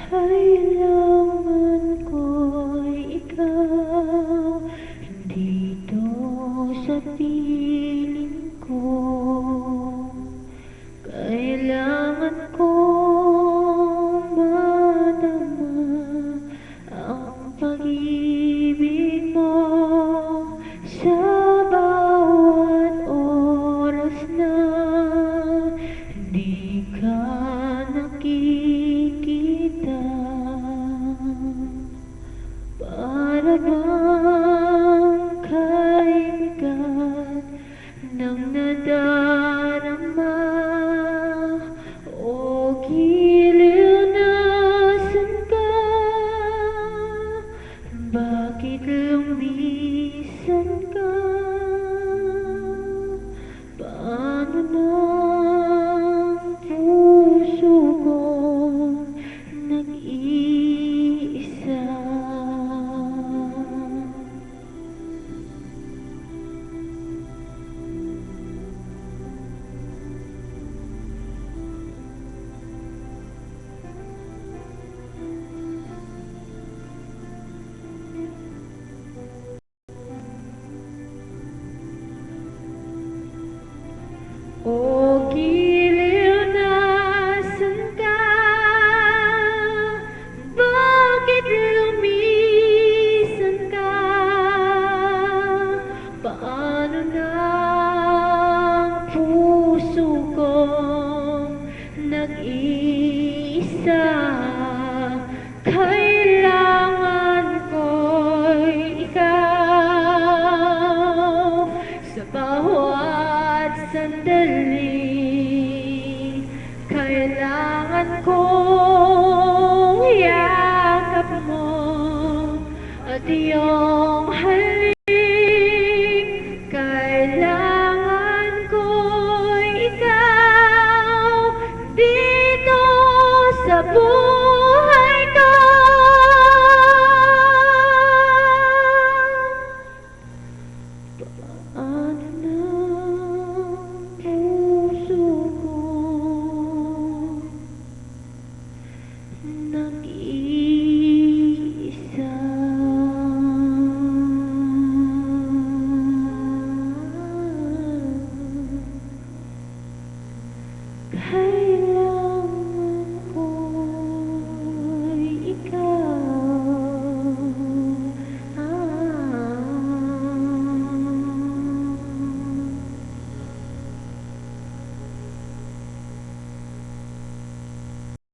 Kailangan ko'y ikaw, dito sa piling ko. Kailangan kong madama ang pag-ibig mo sa bawat oras na hindi ka nakikita. Para bang kaibigan ng nadarama o giliw nasan ka? Bakit lumisan ka? Paano ng puso kong nag-iisa? O giliw nasan ka? Bakit lumisan ka? Paano na ang puso kong nag-iisa? Kailangan ko'y ikaw sa bawat sandali. Kailangan kong yakap mo at iyong halik. Kailangan ko'y ikaw dito sa buhay ko. Paano na puso ko nag